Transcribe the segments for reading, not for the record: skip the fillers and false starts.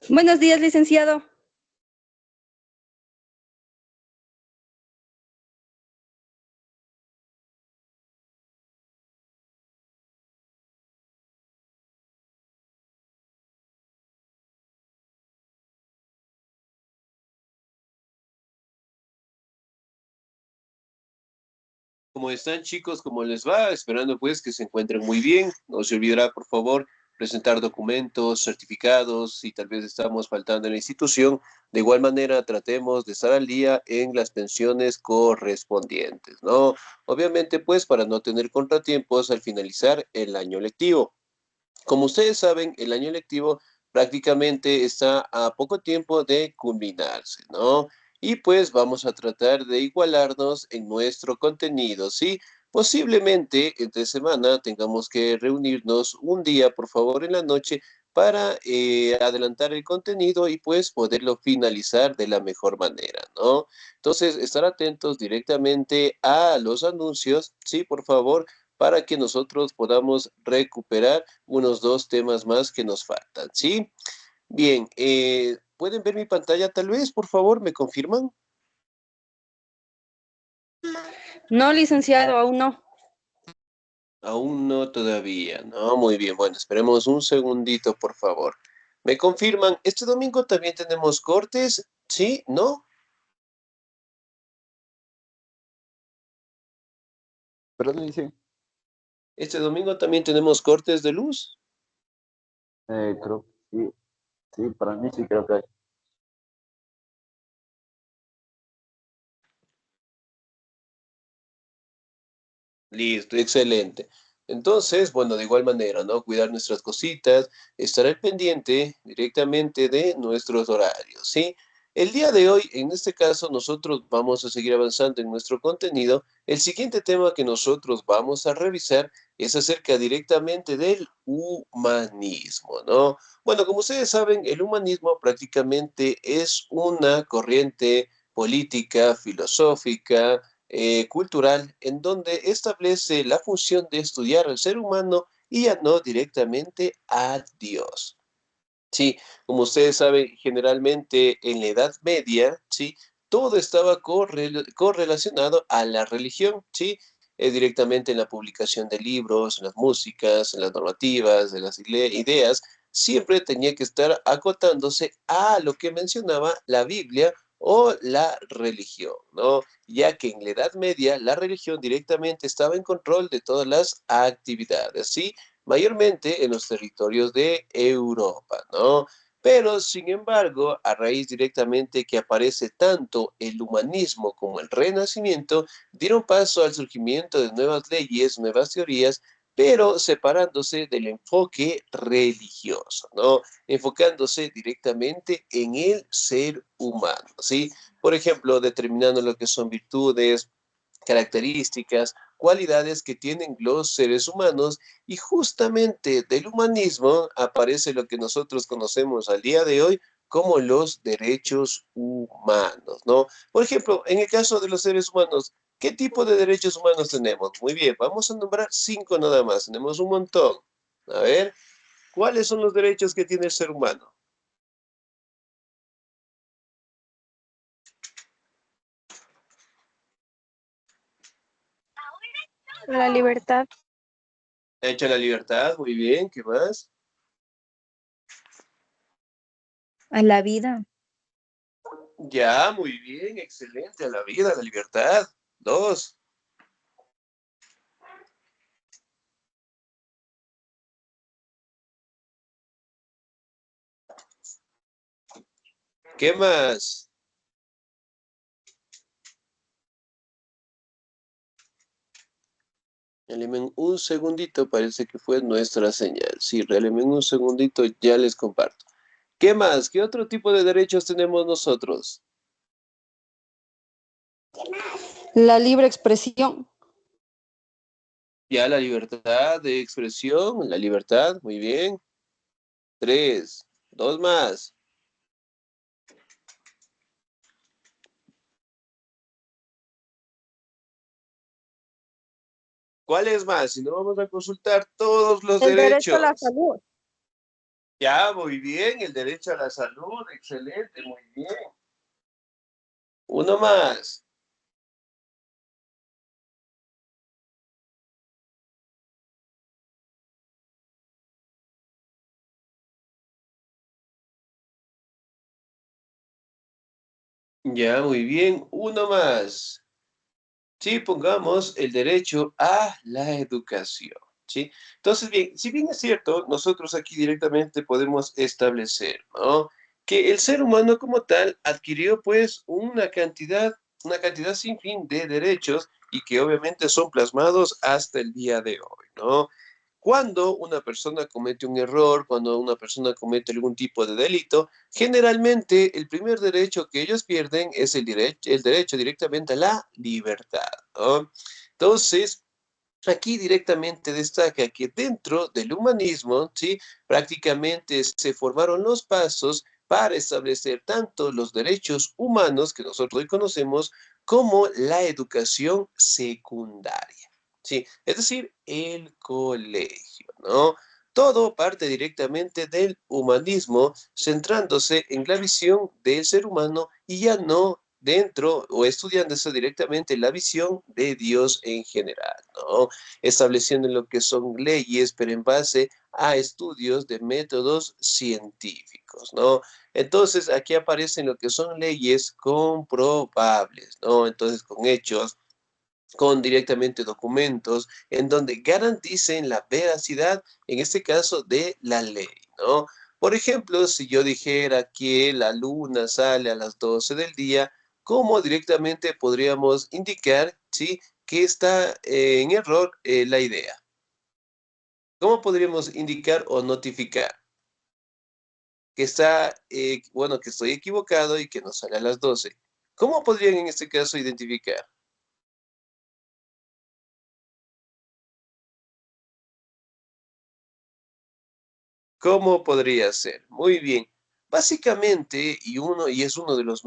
Buenos días, licenciado. ¿Cómo están, chicos? ¿Cómo les va? Esperando pues que se encuentren muy bien. No se olvidará, por favor, presentar documentos, certificados, si tal vez estamos faltando en la institución. De igual manera, tratemos de estar al día en las pensiones correspondientes, ¿no? Obviamente, pues, para no tener contratiempos al finalizar el año lectivo. Como ustedes saben, el año lectivo prácticamente está a poco tiempo de culminarse, ¿no? Y pues vamos a tratar de igualarnos en nuestro contenido, ¿sí? Posiblemente entre semana tengamos que reunirnos un día, por favor, en la noche para adelantar el contenido y pues poderlo finalizar de la mejor manera, ¿no? Entonces, estar atentos directamente a los anuncios, ¿sí? Por favor, para que nosotros podamos recuperar unos dos temas más que nos faltan, ¿sí? Bien, ¿pueden ver mi pantalla tal vez, por favor? ¿Me confirman? No, licenciado, aún no. Aún no todavía, ¿no? Muy bien, bueno, esperemos un segundito, por favor. ¿Me confirman? ¿Este domingo también tenemos cortes? ¿Sí? ¿No? Perdón, dice. ¿Este domingo también tenemos cortes de luz? Creo que sí, sí, para mí sí creo que hay. Listo, excelente. Entonces, bueno, de igual manera, ¿no? Cuidar nuestras cositas, estar al pendiente directamente de nuestros horarios, ¿sí? El día de hoy, en este caso, nosotros vamos a seguir avanzando en nuestro contenido. El siguiente tema que nosotros vamos a revisar es acerca directamente del humanismo, ¿no? Bueno, como ustedes saben, el humanismo prácticamente es una corriente política, filosófica, cultural en donde establece la función de estudiar al ser humano y ya no directamente a Dios. Sí, como ustedes saben, generalmente en la Edad Media, sí, todo estaba correlacionado a la religión, sí, directamente en la publicación de libros, en las músicas, en las normativas, en las ideas, siempre tenía que estar acotándose a lo que mencionaba la Biblia o la religión, ¿no? Ya que en la Edad Media la religión directamente estaba en control de todas las actividades, ¿sí? Mayormente en los territorios de Europa, ¿no? Pero, sin embargo, a raíz directamente que aparece tanto el humanismo como el renacimiento, dieron paso al surgimiento de nuevas leyes, nuevas teorías, pero separándose del enfoque religioso, ¿no? Enfocándose directamente en el ser humano, ¿sí? Por ejemplo, determinando lo que son virtudes, características, cualidades que tienen los seres humanos y justamente del humanismo aparece lo que nosotros conocemos al día de hoy como los derechos humanos, ¿no? Por ejemplo, en el caso de los seres humanos, ¿qué tipo de derechos humanos tenemos? Muy bien, vamos a nombrar cinco nada más, tenemos un montón. A ver, ¿cuáles son los derechos que tiene el ser humano? La libertad. Hecho la libertad, muy bien, ¿qué más? A la vida. Ya, muy bien, excelente, a la vida, a la libertad. Dos. ¿Qué más? Regáleme un segundito, parece que fue nuestra señal. Sí, regáleme un segundito, ya les comparto. ¿Qué más? ¿Qué otro tipo de derechos tenemos nosotros? La libre expresión. Ya la libertad de expresión, la libertad, muy bien. Tres, dos más. ¿Cuál es más? Si no vamos a consultar todos los El derecho a la derechos. salud. Ya, muy bien, el derecho a la salud, excelente, muy bien. Uno más. Ya, muy bien, uno más. Sí, pongamos el derecho a la educación, ¿sí? Entonces, bien, si bien es cierto, nosotros aquí directamente podemos establecer, ¿no? Que el ser humano como tal adquirió pues una cantidad sin fin de derechos y que obviamente son plasmados hasta el día de hoy, ¿no? Cuando una persona comete un error, cuando una persona comete algún tipo de delito, generalmente el primer derecho que ellos pierden es el derecho directamente a la libertad, ¿no? Entonces, aquí directamente destaca que dentro del humanismo, ¿sí? Prácticamente se formaron los pasos para establecer tanto los derechos humanos que nosotros hoy conocemos como la educación secundaria, ¿sí? Es decir, el colegio, ¿no? Todo parte directamente del humanismo, centrándose en la visión del ser humano y ya no dentro o estudiándose directamente la visión de Dios en general, ¿no? Estableciendo lo que son leyes, pero en base a estudios de métodos científicos, ¿no? Entonces, aquí aparecen lo que son leyes comprobables, ¿no? Entonces, con hechos, con directamente documentos, en donde garanticen la veracidad, en este caso, de la ley, ¿no? Por ejemplo, si yo dijera que la luna sale a las 12 del día, ¿cómo directamente podríamos indicar, sí, que está en error la idea? ¿Cómo podríamos indicar o notificar que está, bueno, que estoy equivocado y que no sale a las 12? ¿Cómo podrían en este caso identificar? ¿Cómo podría ser? Muy bien. Básicamente, y es uno de los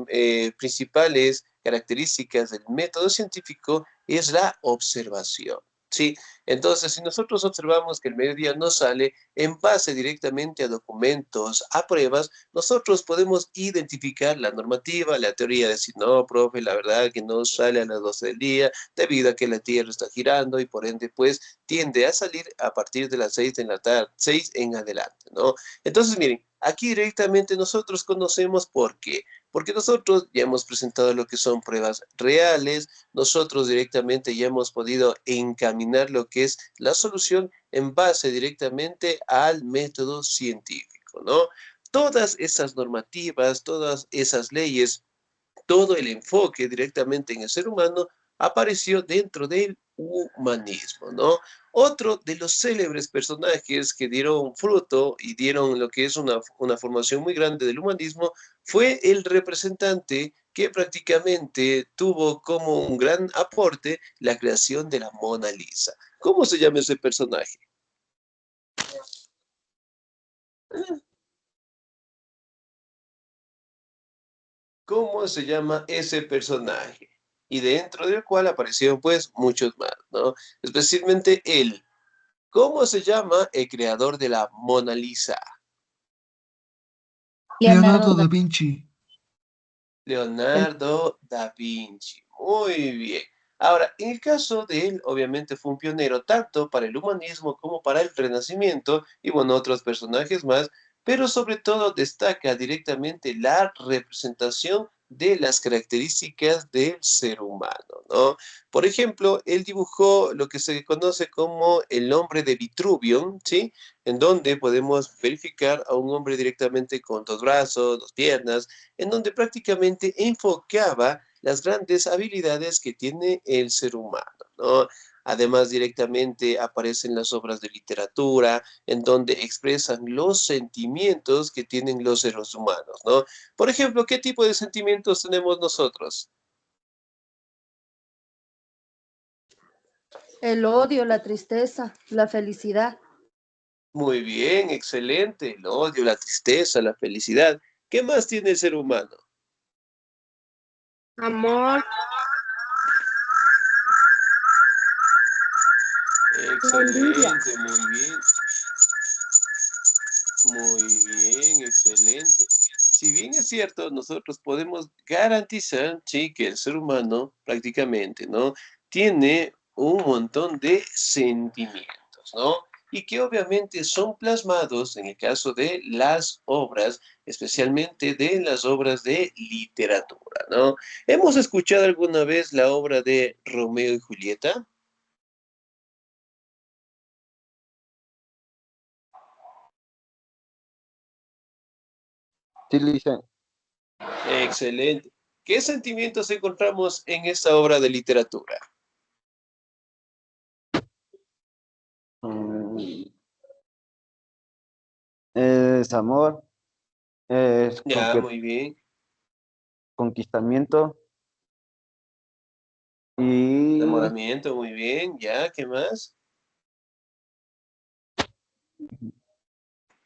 principales características del método científico, es la observación. Sí, entonces si nosotros observamos que el mediodía no sale en base directamente a documentos, a pruebas, nosotros podemos identificar la normativa, la teoría, decir, no, profe, la verdad que no sale a las 12 del día debido a que la Tierra está girando y por ende, pues, tiende a salir a partir de las 6 de la tarde, 6 en adelante, ¿no? Entonces, miren, aquí directamente nosotros conocemos por qué. Porque nosotros ya hemos presentado lo que son pruebas reales, nosotros directamente ya hemos podido encaminar lo que es la solución en base directamente al método científico, ¿no? Todas esas normativas, todas esas leyes, todo el enfoque directamente en el ser humano apareció dentro del humanismo, ¿no? Otro de los célebres personajes que dieron fruto y dieron lo que es una formación muy grande del humanismo fue el representante que prácticamente tuvo como un gran aporte la creación de la Mona Lisa. ¿Cómo se llama ese personaje? ¿Cómo se llama ese personaje? Y dentro del cual aparecieron pues muchos más, ¿no? Especialmente él. ¿Cómo se llama el creador de la Mona Lisa? Leonardo Leonardo da da Vinci. Vinci. Leonardo da Vinci. Muy bien. Ahora, en el caso de él, obviamente fue un pionero tanto para el humanismo como para el Renacimiento y bueno, otros personajes más, pero sobre todo destaca directamente la representación de las características del ser humano, ¿no? Por ejemplo, él dibujó lo que se conoce como el nombre de Vitruvio, ¿sí? En donde podemos verificar a un hombre directamente con dos brazos, dos piernas, en donde prácticamente enfocaba las grandes habilidades que tiene el ser humano, ¿no? Además, directamente aparecen las obras de literatura, en donde expresan los sentimientos que tienen los seres humanos, ¿no? Por ejemplo, ¿qué tipo de sentimientos tenemos nosotros? El odio, la tristeza, la felicidad. Muy bien, excelente. El odio, la tristeza, la felicidad. ¿Qué más tiene el ser humano? Amor, la envidia. Excelente, muy bien. Muy bien, excelente. Si bien es cierto, nosotros podemos garantizar, sí, que el ser humano prácticamente, ¿no? Tiene un montón de sentimientos, ¿no? Y que obviamente son plasmados en el caso de las obras, especialmente de las obras de literatura, ¿no? ¿Hemos escuchado alguna vez la obra de Romeo y Julieta? Sí, Lice. Excelente. ¿Qué sentimientos encontramos en esta obra de literatura? Mm, es amor, es Ya, muy bien. conquistamiento y Enamoramiento, muy bien. Ya, ¿qué más?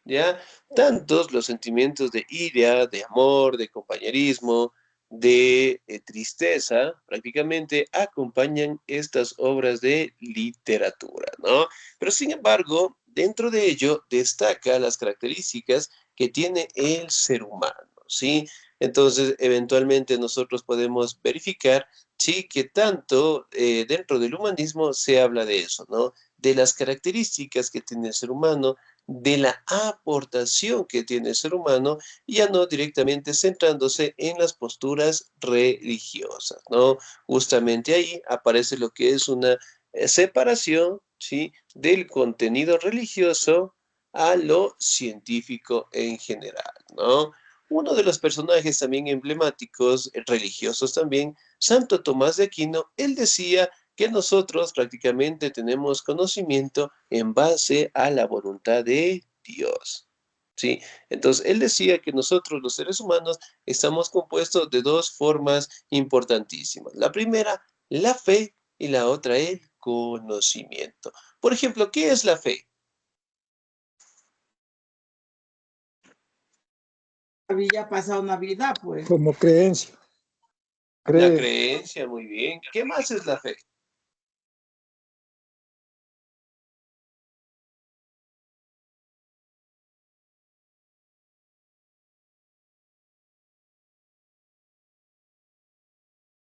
Ya, tantos los sentimientos de ira, de amor, de compañerismo, de tristeza, prácticamente acompañan estas obras de literatura, ¿no? Pero sin embargo, dentro de ello destaca las características que tiene el ser humano, ¿sí? Entonces, eventualmente nosotros podemos verificar, sí, que tanto dentro del humanismo se habla de eso, ¿no? De las características que tiene el ser humano, de la aportación que tiene el ser humano, ya no directamente centrándose en las posturas religiosas, ¿no? Justamente ahí aparece lo que es una separación, ¿sí? Del contenido religioso a lo científico en general, ¿no? Uno de los personajes también emblemáticos, religiosos también, Santo Tomás de Aquino, él decía que nosotros prácticamente tenemos conocimiento en base a la voluntad de Dios. ¿Sí? Entonces, él decía que nosotros los seres humanos estamos compuestos de dos formas importantísimas. La primera, la fe, y la otra, el conocimiento. Por ejemplo, ¿qué es la fe? Había pasado Navidad, pues. Como creencia. La Cree. creencia, muy bien. ¿Qué más es la fe?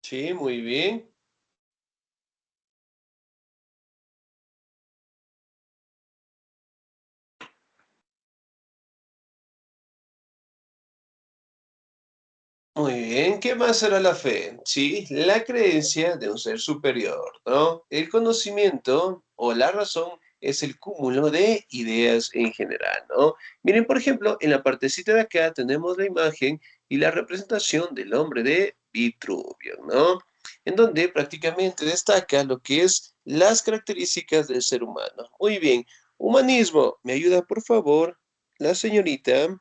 Sí, muy bien. Muy bien, ¿qué más será la fe? Sí, la creencia de un ser superior, ¿no? El conocimiento o la razón es el cúmulo de ideas en general, ¿no? Miren, por ejemplo, en la partecita de acá tenemos la imagen y la representación del hombre de Vitruvio, ¿no? En donde prácticamente destaca lo que es las características del ser humano. Muy bien, humanismo, ¿me ayuda por favor la señorita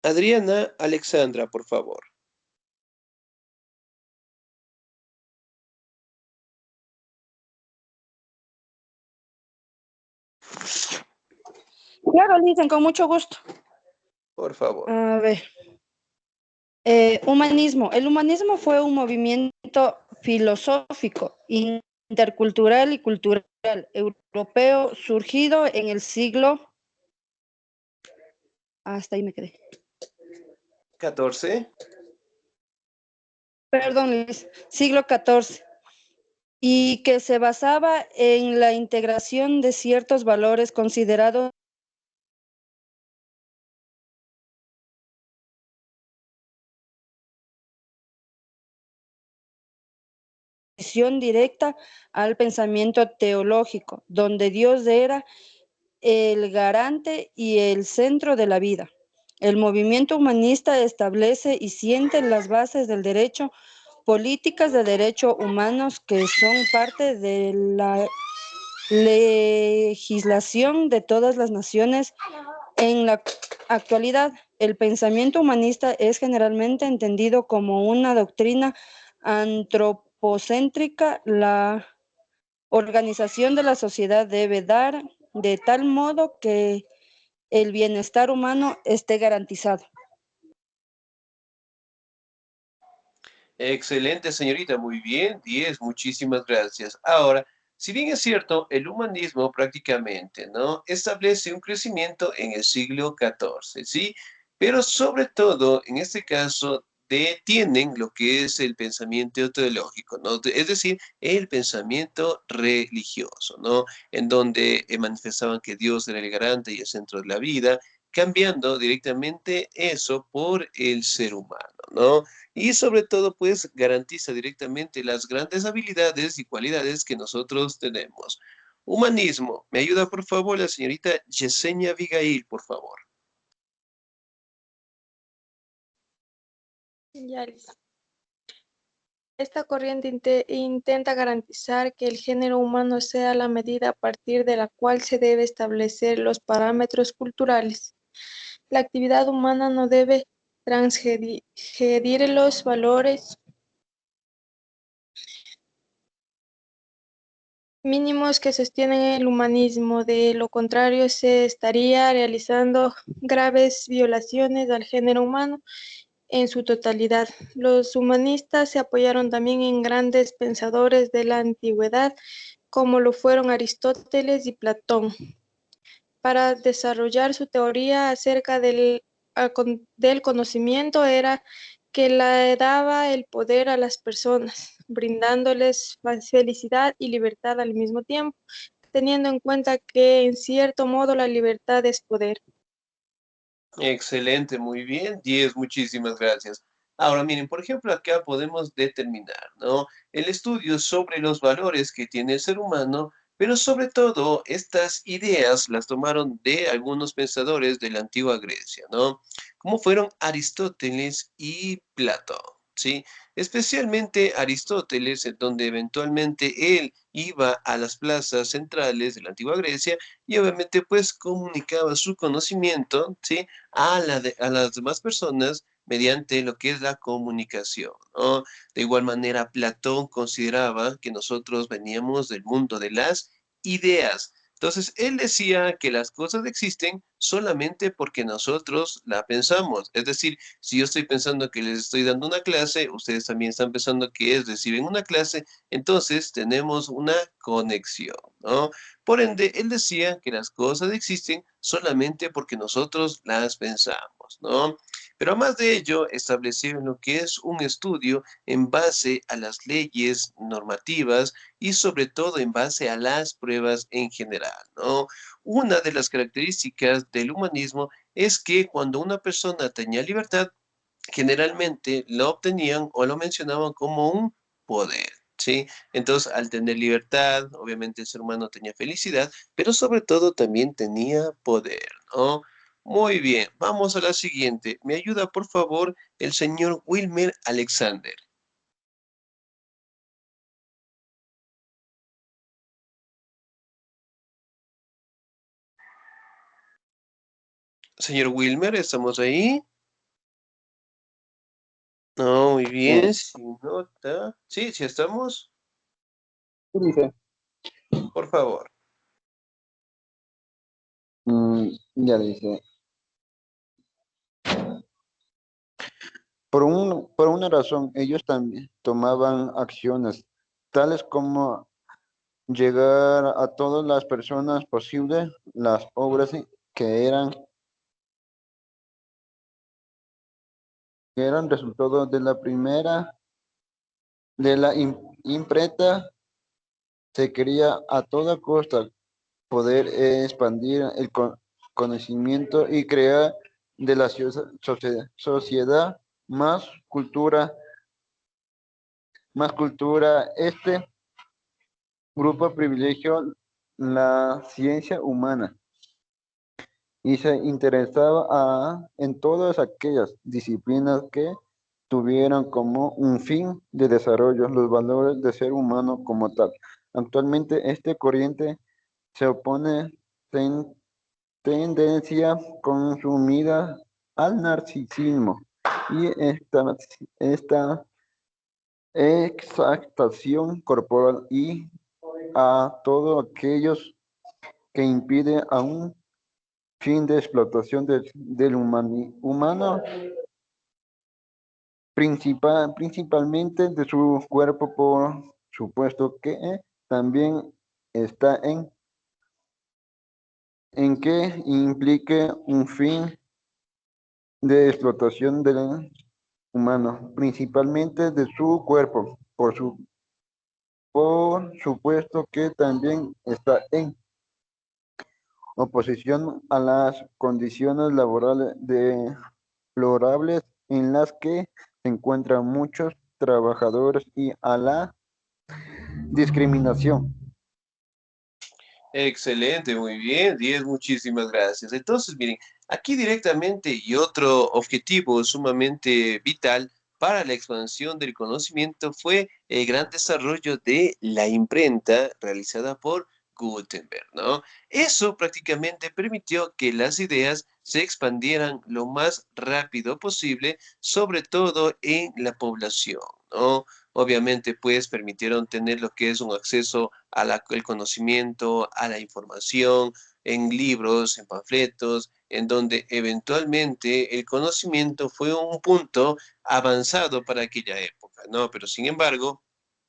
Adriana Alexandra, por favor? Claro, dicen con mucho gusto. Por favor. A ver, humanismo. El humanismo fue un movimiento filosófico, intercultural y cultural europeo surgido en el siglo, hasta ahí me quedé. 14. Perdón, Luis, siglo XIV, y que se basaba en la integración de ciertos valores considerados directa al pensamiento teológico, donde Dios era el garante y el centro de la vida. El movimiento humanista establece y siente las bases del derecho, políticas de derechos humanos que son parte de la legislación de todas las naciones. En la actualidad, el pensamiento humanista es generalmente entendido como una doctrina antropocéntrica. La organización de la sociedad debe dar de tal modo que el bienestar humano esté garantizado. Excelente, señorita. Muy bien. 10. Muchísimas gracias. Ahora, Si bien es cierto, el humanismo prácticamente, ¿no? Establece un crecimiento en el siglo XIV, ¿sí? Pero sobre todo, en este caso, detienen lo que es el pensamiento teológico, ¿no? Es decir, el pensamiento religioso, ¿no? En donde manifestaban que Dios era el garante y el centro de la vida, cambiando directamente eso por el ser humano, ¿no? Y sobre todo, pues garantiza directamente las grandes habilidades y cualidades que nosotros tenemos. Humanismo. ¿Me ayuda, por favor, la señorita Yesenia Abigail, por favor? Ya, listo. Esta corriente intenta garantizar que el género humano sea la medida a partir de la cual se debe establecer los parámetros culturales. La actividad humana no debe transgredir los valores mínimos que sostienen el humanismo. De lo contrario, se estaría realizando graves violaciones al género humano en su totalidad. Los humanistas se apoyaron también en grandes pensadores de la antigüedad, como lo fueron Aristóteles y Platón, para desarrollar su teoría acerca del conocimiento. Era que le daba el poder a las personas, brindándoles felicidad y libertad al mismo tiempo, teniendo en cuenta que en cierto modo la libertad es poder. Excelente, muy bien. 10, muchísimas gracias. Ahora miren, por ejemplo, acá podemos determinar, ¿no? El estudio sobre los valores que tiene el ser humano, pero sobre todo estas ideas las tomaron de algunos pensadores de la antigua Grecia, ¿no? Como fueron Aristóteles y Platón, ¿sí? Especialmente Aristóteles, en donde eventualmente él iba a las plazas centrales de la antigua Grecia y obviamente pues comunicaba su conocimiento, ¿sí? A las demás personas mediante lo que es la comunicación, ¿no? De igual manera, Platón consideraba que nosotros veníamos del mundo de las ideas. Entonces, él decía que las cosas existen solamente porque nosotros la pensamos. Es decir, si yo estoy pensando que les estoy dando una clase, ustedes también están pensando que es reciben una clase, entonces tenemos una conexión, ¿no? Por ende, él decía que las cosas existen solamente porque nosotros las pensamos, ¿no? Pero más de ello, establecieron lo que es un estudio en base a las leyes normativas y sobre todo en base a las pruebas en general, ¿no? Una de las características del humanismo es que cuando una persona tenía libertad, generalmente lo obtenían o lo mencionaban como un poder, ¿sí? Entonces, al tener libertad, obviamente el ser humano tenía felicidad, pero sobre todo también tenía poder, ¿no? Muy bien, vamos a la siguiente. ¿Me ayuda, por favor, el señor Wilmer Alexander? Señor Wilmer, ¿estamos ahí? No, muy bien, si no está... Sí, sí estamos, Dice, por favor. ya dice, por una razón, ellos también tomaban acciones, tales como llegar a todas las personas posibles, las obras que eran, que eran resultado de la primera, de la imprenta, se quería a toda costa poder expandir el conocimiento y crear de la sociedad más cultura, más cultura. Este grupo privilegió la ciencia humana y se interesaba en todas aquellas disciplinas que tuvieran como un fin de desarrollo los valores del ser humano como tal. Actualmente, este corriente se opone tendencia consumida al narcisismo y esta exaltación corporal y a todos aquellos que impide a un fin de explotación del humano, principalmente de su cuerpo, por supuesto que también está en que implique un fin de explotación del humano, principalmente de su cuerpo, por supuesto que también está en oposición a las condiciones laborales deplorables en las que se encuentran muchos trabajadores y a la discriminación. Excelente, muy bien, 10, muchísimas gracias. Entonces, miren, aquí directamente y otro objetivo sumamente vital para la expansión del conocimiento fue el gran desarrollo de la imprenta realizada por Gutenberg, ¿no? Eso prácticamente permitió que las ideas se expandieran lo más rápido posible, sobre todo en la población, ¿no? Obviamente, pues permitieron tener lo que es un acceso el conocimiento, a la información, en libros, en panfletos, en donde eventualmente el conocimiento fue un punto avanzado para aquella época, ¿no? Pero sin embargo,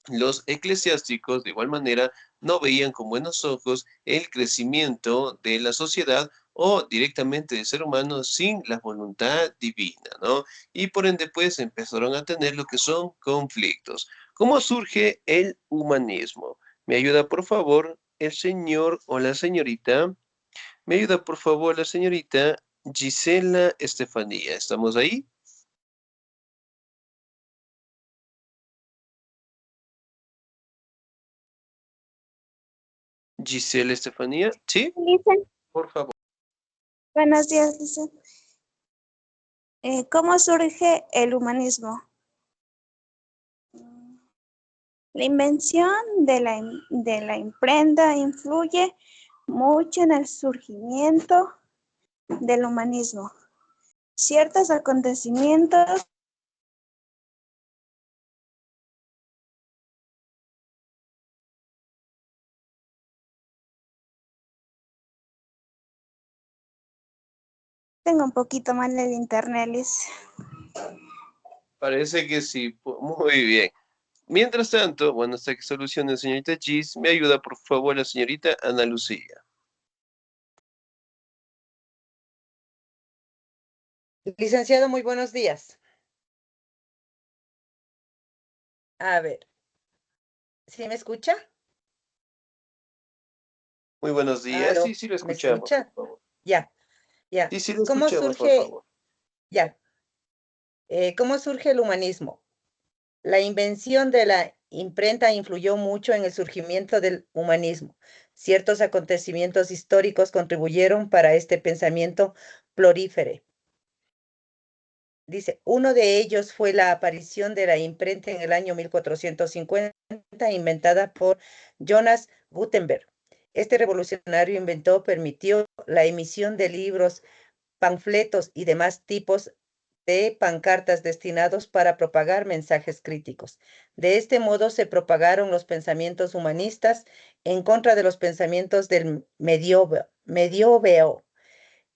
los eclesiásticos, de igual manera, no veían con buenos ojos el crecimiento de la sociedad o directamente del ser humano sin la voluntad divina, ¿no? Y por ende, pues, empezaron a tener lo que son conflictos. ¿Cómo surge el humanismo? ¿Me ayuda, por favor, el señor o la señorita? ¿Me ayuda, por favor, la señorita Gisela Estefanía? ¿Estamos ahí? Gisela Estefanía, ¿sí? Dicen, Por favor. buenos días, dicen. ¿Cómo surge el humanismo? La invención de la imprenta influye mucho en el surgimiento del humanismo. Ciertos acontecimientos tengo un poquito mal el internet, Liz. Parece que sí, muy bien. Mientras tanto, bueno, hasta que solucione, señorita Gis, me ayuda, por favor, la señorita Ana Lucía. Licenciado, muy buenos días. A ver, ¿sí me escucha? Muy buenos días. Sí, ¿Aló? sí lo ¿Me escuchamos, por escucha? favor. Ya, ya. Sí, sí lo ¿Cómo escuchamos, por surge? favor. Ya. ¿Cómo surge el humanismo? La invención de la imprenta influyó mucho en el surgimiento del humanismo. Ciertos acontecimientos históricos contribuyeron para este pensamiento prolífere. Dice, uno de ellos fue la aparición de la imprenta en el año 1450, inventada por Jonas Gutenberg. Este revolucionario inventor permitió la emisión de libros, panfletos y demás tipos de pancartas destinados para propagar mensajes críticos. De este modo se propagaron los pensamientos humanistas en contra de los pensamientos del medioevo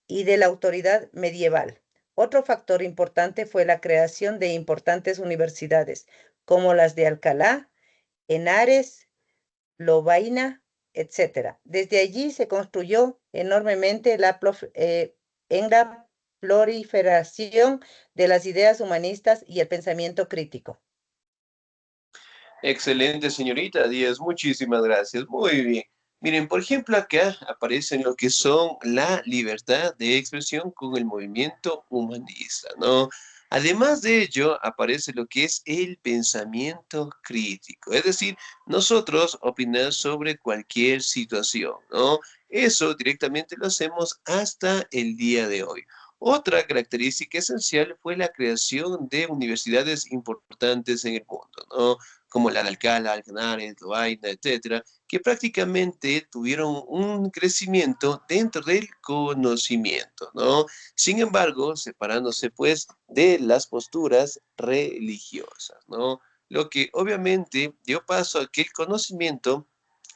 y de la autoridad medieval. Otro factor importante fue la creación de importantes universidades, como las de Alcalá, Henares, Lovaina, etc. Desde allí se construyó enormemente en la proliferación de las ideas humanistas y el pensamiento crítico. Excelente, señorita Díaz, muchísimas gracias. Muy bien. Miren, por ejemplo, acá aparecen lo que son la libertad de expresión con el movimiento humanista, ¿no? Además de ello, aparece lo que es el pensamiento crítico, es decir, nosotros opinar sobre cualquier situación, ¿no? Eso directamente lo hacemos hasta el día de hoy. Otra característica esencial fue la creación de universidades importantes en el mundo, ¿no? Como la de Alcalá, Alcanares, Lovaina, etcétera, que prácticamente tuvieron un crecimiento dentro del conocimiento, ¿no? Sin embargo, separándose pues de las posturas religiosas, ¿no? Lo que obviamente dio paso a que el conocimiento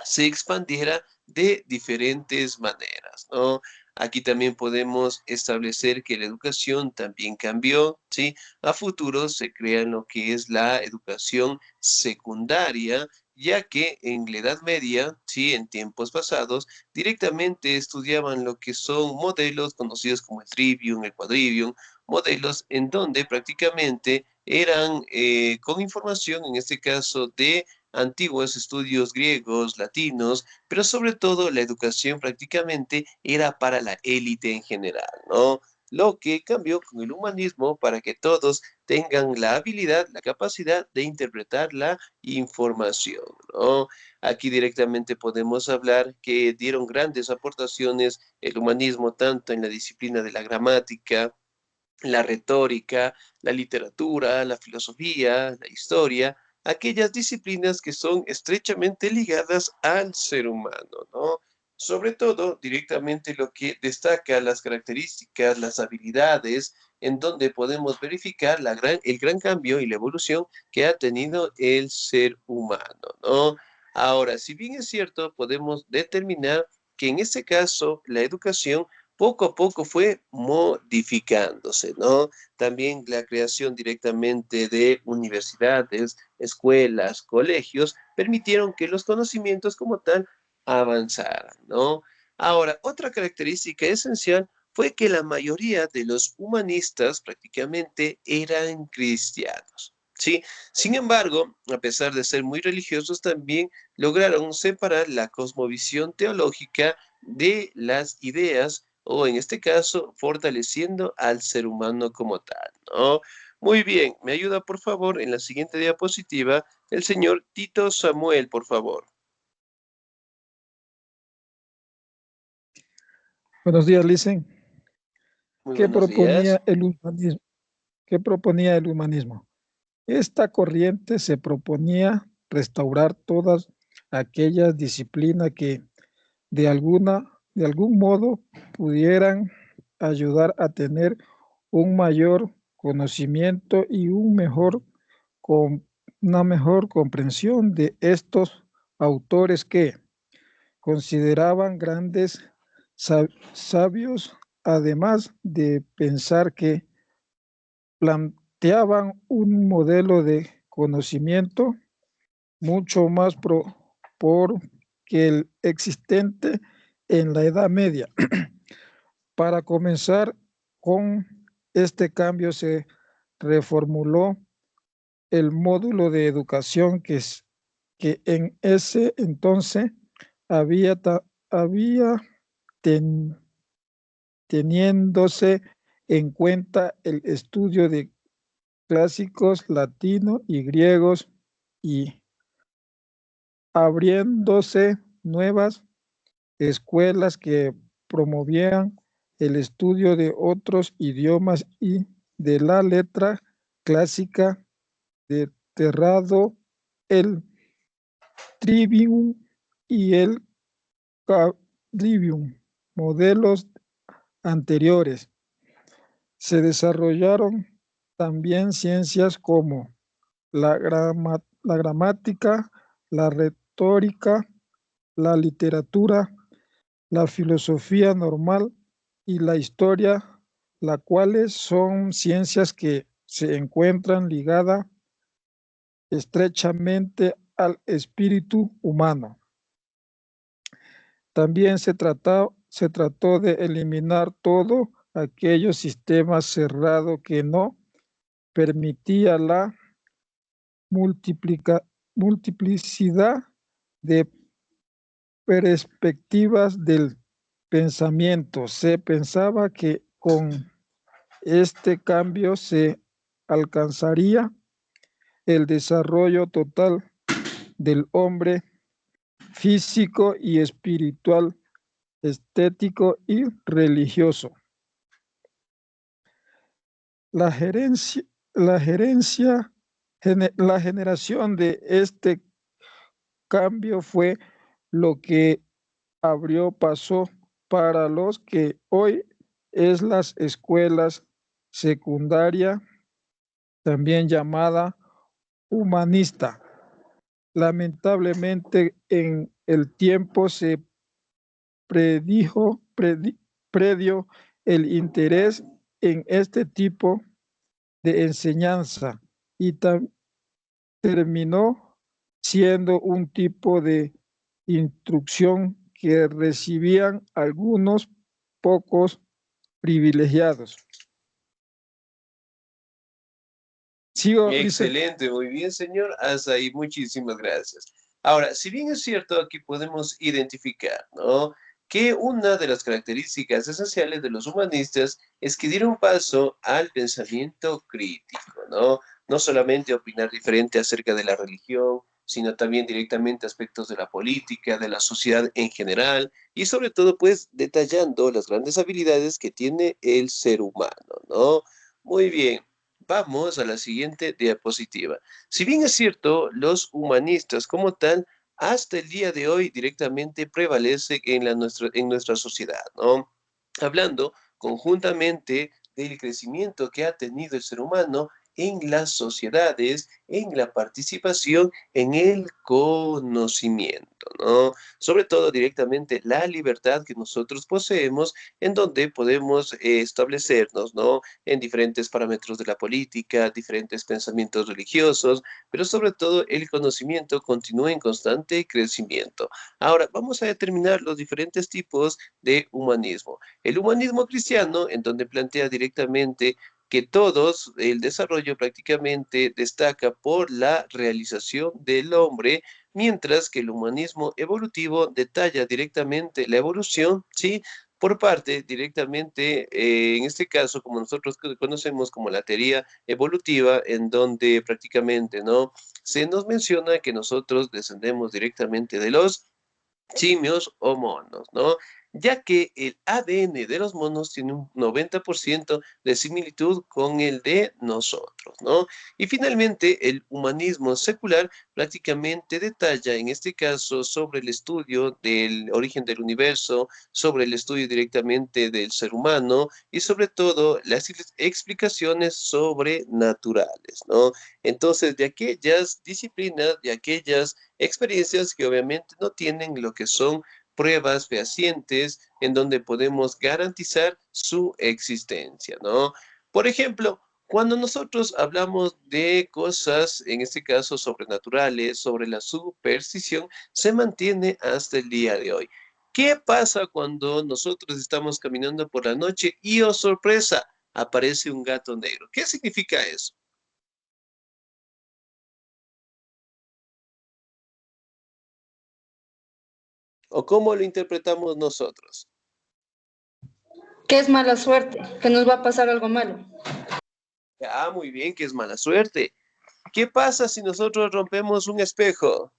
se expandiera de diferentes maneras, ¿no? Aquí también podemos establecer que la educación también cambió, ¿sí? A futuro se crea lo que es la educación secundaria ya que en la Edad Media, sí, en tiempos pasados, directamente estudiaban lo que son modelos conocidos como el trivium, el quadrivium, modelos en donde prácticamente eran con información, en este caso, de antiguos estudios griegos, latinos, pero sobre todo la educación prácticamente era para la élite en general, ¿no? Lo que cambió con el humanismo para que todos tengan la habilidad, la capacidad de interpretar la información, ¿no? Aquí directamente podemos hablar que dieron grandes aportaciones el humanismo tanto en la disciplina de la gramática, la retórica, la literatura, la filosofía, la historia, aquellas disciplinas que son estrechamente ligadas al ser humano, ¿no? Sobre todo, directamente lo que destaca las características, las habilidades, en donde podemos verificar el gran cambio y la evolución que ha tenido el ser humano, ¿no? Ahora, si bien es cierto, podemos determinar que en este caso la educación poco a poco fue modificándose, ¿no? También la creación directamente de universidades, escuelas, colegios, permitieron que los conocimientos como tal avanzaran, ¿no? Ahora, otra característica esencial fue que la mayoría de los humanistas prácticamente eran cristianos, ¿sí? Sin embargo, a pesar de ser muy religiosos, también lograron separar la cosmovisión teológica de las ideas o en este caso fortaleciendo al ser humano como tal, ¿no? Muy bien, me ayuda por favor en la siguiente diapositiva el señor Tito Samuel, por favor. Buenos días, Licen. Muy ¿Qué buenos días. proponía el humanismo? ¿Qué proponía el humanismo? Esta corriente se proponía restaurar todas aquellas disciplinas que de algún modo pudieran ayudar a tener un mayor conocimiento y una mejor comprensión de estos autores que consideraban grandes sabios, además de pensar que planteaban un modelo de conocimiento mucho más por que el existente en la Edad Media. Para comenzar con este cambio se reformuló el módulo de educación que en ese entonces había teniéndose en cuenta el estudio de clásicos latinos y griegos y abriéndose nuevas escuelas que promovían el estudio de otros idiomas y de la letra clásica, desterrado el trivium y el quadrivium, modelos anteriores. Se desarrollaron también ciencias como la gramática, la retórica, la literatura, la filosofía normal y la historia, las cuales son ciencias que se encuentran ligadas estrechamente al espíritu humano. También se trató de eliminar todo aquellos sistemas cerrados que no permitía la multiplicidad de perspectivas del pensamiento. Se pensaba que con este cambio se alcanzaría el desarrollo total del hombre físico y espiritual, estético y religioso. La generación de este cambio fue lo que abrió paso para los que hoy es las escuelas secundaria, también llamada humanista. Lamentablemente en el tiempo se predijo el interés en este tipo de enseñanza y terminó siendo un tipo de instrucción que recibían algunos pocos privilegiados. Sigo, Lice. Excelente, muy bien, señor. Hasta ahí, muchísimas gracias. Ahora, si bien es cierto, aquí podemos identificar, ¿no? Que una de las características esenciales de los humanistas es que dieron paso al pensamiento crítico, ¿no? No solamente opinar diferente acerca de la religión, sino también directamente aspectos de la política, de la sociedad en general, y sobre todo, pues, detallando las grandes habilidades que tiene el ser humano, ¿no? Muy bien. Vamos a la siguiente diapositiva. Si bien es cierto, los humanistas como tal, hasta el día de hoy directamente prevalecen en en nuestra sociedad, ¿no? Hablando conjuntamente del crecimiento que ha tenido el ser humano en las sociedades, en la participación, en el conocimiento, ¿no? Sobre todo directamente la libertad que nosotros poseemos, en donde podemos establecernos, ¿no? En diferentes parámetros de la política, diferentes pensamientos religiosos, pero sobre todo el conocimiento continúa en constante crecimiento. Ahora, vamos a determinar los diferentes tipos de humanismo. El humanismo cristiano, en donde plantea directamente que todos, el desarrollo prácticamente destaca por la realización del hombre, mientras que el humanismo evolutivo detalla directamente la evolución, ¿sí? Por parte directamente, en este caso, como nosotros conocemos como la teoría evolutiva, en donde prácticamente, ¿no? Se nos menciona que nosotros descendemos directamente de los simios o monos, ¿no? Ya que el ADN de los monos tiene un 90% de similitud con el de nosotros, ¿no? Y finalmente, el humanismo secular prácticamente detalla, en este caso, sobre el estudio del origen del universo, sobre el estudio directamente del ser humano y sobre todo las explicaciones sobrenaturales, ¿no? Entonces, de aquellas disciplinas, de aquellas experiencias que obviamente no tienen lo que son pruebas fehacientes en donde podemos garantizar su existencia, ¿no? Por ejemplo, cuando nosotros hablamos de cosas, en este caso sobrenaturales, sobre la superstición, se mantiene hasta el día de hoy. ¿Qué pasa cuando nosotros estamos caminando por la noche y, oh sorpresa, aparece un gato negro? ¿Qué significa eso? ¿O cómo lo interpretamos nosotros? ¿Qué es mala suerte? Que nos va a pasar algo malo. Ah, muy bien, que es mala suerte. ¿Qué pasa si nosotros rompemos un espejo?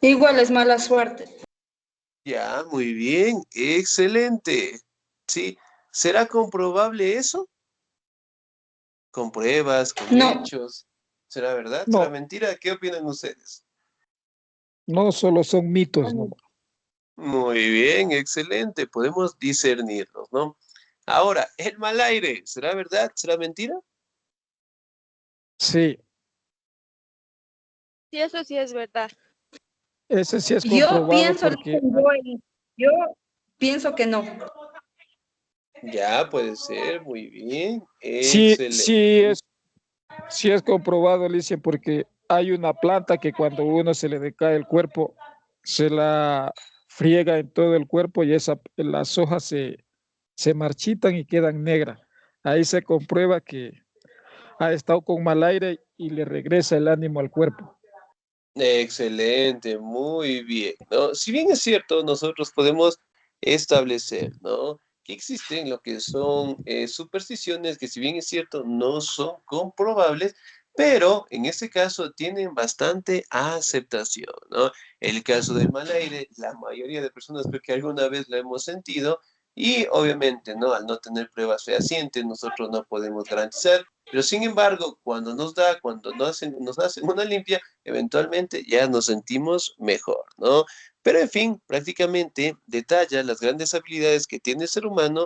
Igual es mala suerte. Ya, muy bien, excelente. ¿Sí? ¿Será comprobable eso? Con pruebas, con No, hechos. ¿Será verdad? ¿Será No, mentira? ¿Qué opinan ustedes? no solo son mitos, ¿no? Muy bien, excelente. Podemos discernirlos, ¿no? Ahora, el mal aire, ¿será verdad? ¿Será mentira? Sí, Sí, eso sí es verdad. ese sí es yo comprobado pienso, porque yo pienso que no. Ya, puede ser, muy bien, sí, excelente. sí es comprobado, Alicia, porque hay una planta que cuando uno se le decae el cuerpo, se la friega en todo el cuerpo y las hojas se marchitan y quedan negras. Ahí se comprueba que ha estado con mal aire y le regresa el ánimo al cuerpo. Excelente, muy bien, ¿no? Si bien es cierto, nosotros podemos establecer, ¿no? Que existen lo que son supersticiones que si bien es cierto, no son comprobables, pero en este caso tienen bastante aceptación, ¿no? El caso del mal aire, la mayoría de personas creo que alguna vez lo hemos sentido y obviamente, ¿no? Al no tener pruebas fehacientes, nosotros no podemos garantizar, pero sin embargo, cuando nos da, cuando nos hacen una limpia, eventualmente ya nos sentimos mejor, ¿no? Pero en fin, prácticamente detalla las grandes habilidades que tiene el ser humano